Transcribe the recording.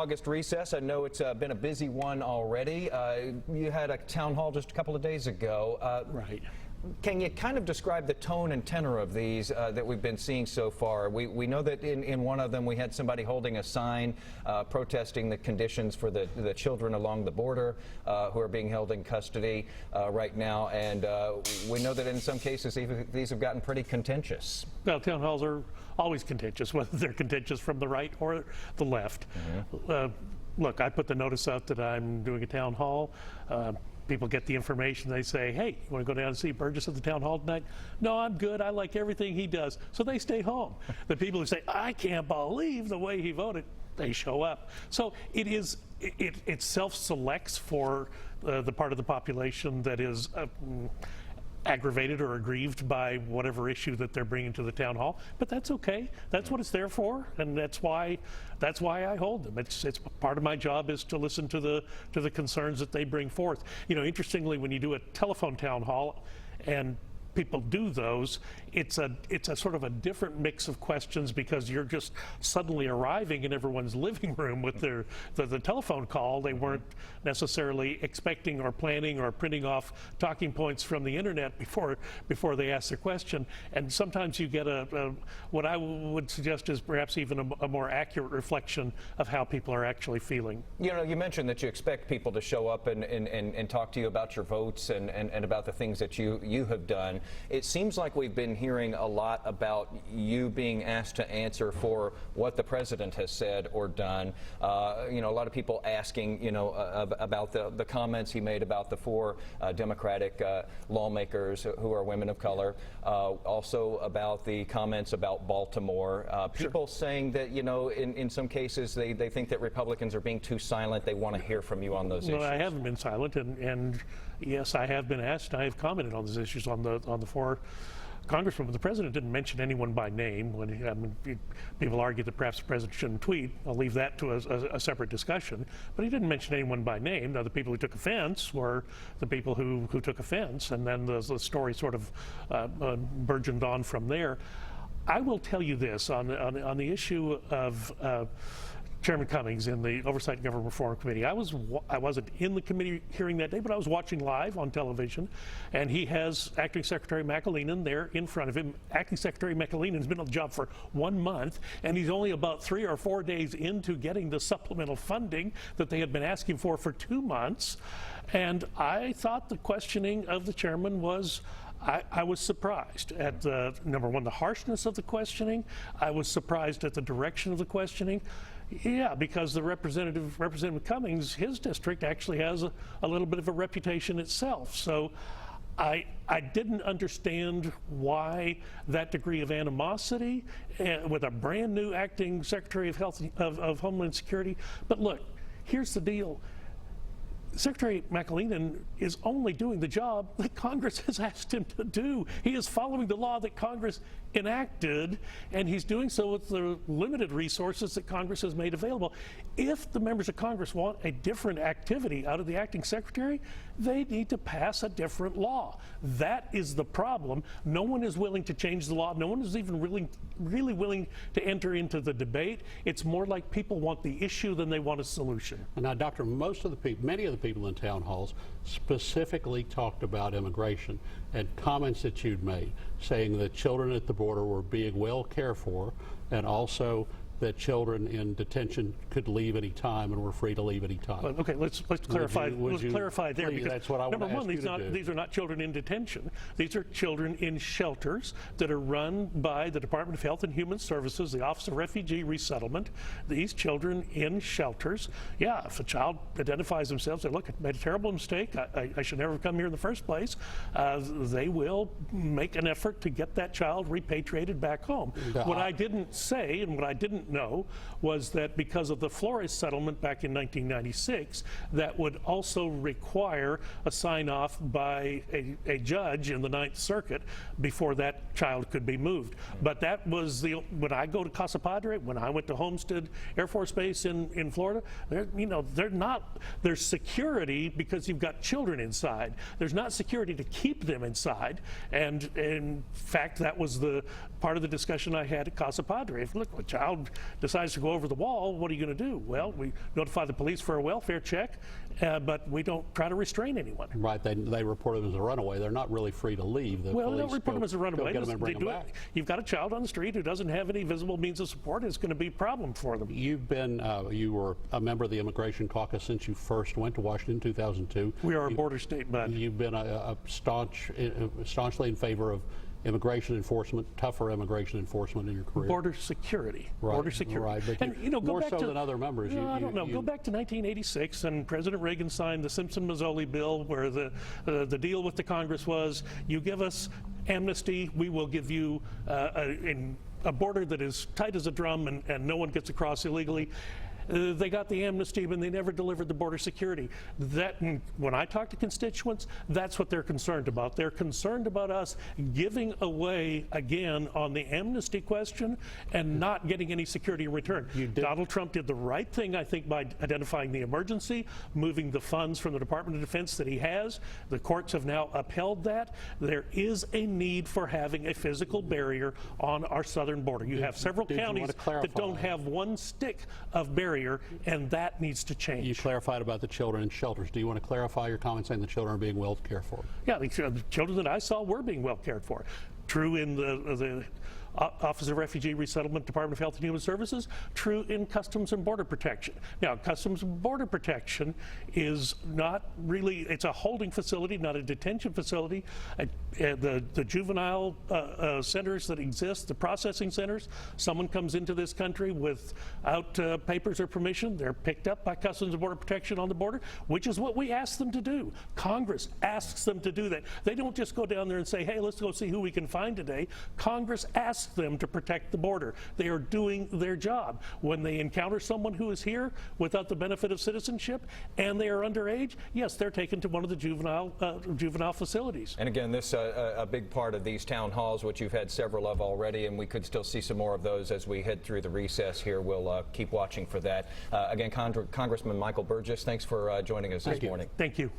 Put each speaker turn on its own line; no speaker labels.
August recess. I know it's been a busy one already. You had a town hall just a couple of days ago.
Right.
Can you kind of describe the tone and tenor of these that we've been seeing so far? We know that in one of them we had somebody holding a sign protesting the conditions for the children along the border who are being held in custody right now, and we know that in some cases these have gotten pretty contentious.
Well, town halls are always contentious, whether they're contentious from the right or the left. Look, I put the notice out that I'm doing a town hall. People get the information, they say, hey, you want to go down and see Burgess at the town hall tonight? No, I'm good, I like everything he does. So they stay home. The people who say, I can't believe the way he voted, they show up. So it self-selects for the part of the population that is aggravated or aggrieved by whatever issue that they're bringing to the town hall, but that's okay. That's what it's there for, and that's why I hold them. It's part of my job is to listen to the concerns that they bring forth. You know, interestingly, when you do a telephone town hall and people do those, it's a sort of a different mix of questions because you're just suddenly arriving in everyone's living room with the telephone call. They weren't necessarily expecting or planning or printing off talking points from the internet before they ask their question. And sometimes you get what I would suggest is perhaps even a more accurate reflection of how people are actually feeling.
You know, you mentioned that you expect people to show up and talk to you about your votes and about the things that you have done. It seems like we've been hearing a lot about you being asked to answer for what the president has said or done. You know, a lot of people asking, you know, about the comments he made about the 4 Democratic lawmakers who are women of color. Also about the comments about Baltimore. People saying that, you know, in some cases they think that Republicans are being too silent. They want to hear from you on those issues.
Well, I haven't been silent, and yes, I have been asked. I have commented on those issues on the 4 congressmen. The president didn't mention anyone by name. People argue that perhaps the president shouldn't tweet. I'll leave that to a separate discussion. But he didn't mention anyone by name. Now, the people who took offense were the people who took offense, and then the story sort of burgeoned on from there. I will tell you this on the issue of Chairman Cummings in the Oversight and Government Reform Committee. I wasn't in the committee hearing that day, but I was watching live on television, and he has Acting Secretary McAleenan there in front of him. Acting Secretary McAleenan's been on the job for 1 month, and he's only about 3 or 4 days into getting the supplemental funding that they had been asking for 2 months. And I thought the questioning of the chairman was, I was surprised at number one, the harshness of the questioning. I was surprised at the direction of the questioning. Yeah, because the Representative Cummings, his district actually has a little bit of a reputation itself. So I didn't understand why that degree of animosity with a brand new acting Secretary of Health of Homeland Security. But look, here's the deal. Secretary McAleenan is only doing the job that Congress has asked him to do. He is following the law that Congress enacted, and he's doing so with the limited resources that Congress has made available. If the members of Congress want a different activity out of the acting secretary, they need to pass a different law. That is the problem. No one is willing to change the law. No one is even really willing to enter into the debate. It's more like people want the issue than they want a solution.
Now, Doctor, many of the people in town halls specifically talked about immigration and comments that you'd made, saying that children at the border were being well cared for, and also that children in detention could leave any time and were free to leave any time.
Well, okay, let's clarify. Let's clarify there, because
that's what I want to ask you to do.
These are not children in detention. These are children in shelters that are run by the Department of Health and Human Services, the Office of Refugee Resettlement. These children in shelters. Yeah, if a child identifies themselves, they look, I made a terrible mistake. I should never have come here in the first place. They will make an effort to get that child repatriated back home. What I didn't say and what I didn't know was that because of the Flores settlement back in 1996, that would also require a sign-off by a judge in the Ninth Circuit before that child could be moved. But that was when I go to Casa Padre, when I went to Homestead Air Force Base in Florida, there's security because you've got children inside. There's not security to keep them inside. And in fact, that was the part of the discussion I had at Casa Padre. If, look, a child decides to go over the wall, what are you going to do? Well, we notify the police for a welfare check, but we don't try to restrain anyone.
Right, they report them as a runaway. They're not really free to leave. The
Well,
police
don't report them as a runaway.
Go get them and
They
bring them
do it.
back.
You've got a child on the street who doesn't have any visible means of support. It's going to be a problem for them.
You were a member of the Immigration Caucus since you first went to Washington in 2002.
We are a border state, but
You've been staunchly in favor of immigration enforcement, tougher immigration enforcement in your career.
border security.
Right,
Border security.
right, but
And go
more
back
so
to,
than other members.
No, I don't know. Go back to 1986, and President Reagan signed the Simpson-Mazzoli bill, where the deal with the Congress was, you give us amnesty, we will give you a border that is tight as a drum, and no one gets across illegally. They got the amnesty, but they never delivered the border security. When I talk to constituents, that's what they're concerned about. They're concerned about us giving away again on the amnesty question and not getting any security in return. Donald Trump did the right thing, I think, by identifying the emergency, moving the funds from the Department of Defense that he has. The courts have now upheld that. There is a need for having a physical barrier on our southern border. You have several
did you want
counties
to clarify?
that don't have one stick of barrier, and that needs to change.
You clarified about the children in shelters. Do you want to clarify your comment saying the children are being well cared for?
Yeah, the children that I saw were being well cared for. True in the Office of Refugee Resettlement, Department of Health and Human Services, true in Customs and Border Protection. Now, Customs and Border Protection is not really, it's a holding facility, not a detention facility. The juvenile centers that exist, the processing centers, someone comes into this country without papers or permission, they're picked up by Customs and Border Protection on the border, which is what we ask them to do. Congress asks them to do that. They don't just go down there and say, hey, let's go see who we can find today. Congress asks them to protect the border. They are doing their job. When they encounter someone who is here without the benefit of citizenship and they are underage, yes, they're taken to one of the juvenile facilities.
And again, this a big part of these town halls, which you've had several of already, and we could still see some more of those as we head through the recess here. We'll keep watching for that. Again, Congressman Michael Burgess, thanks for joining us this morning.
Thank you.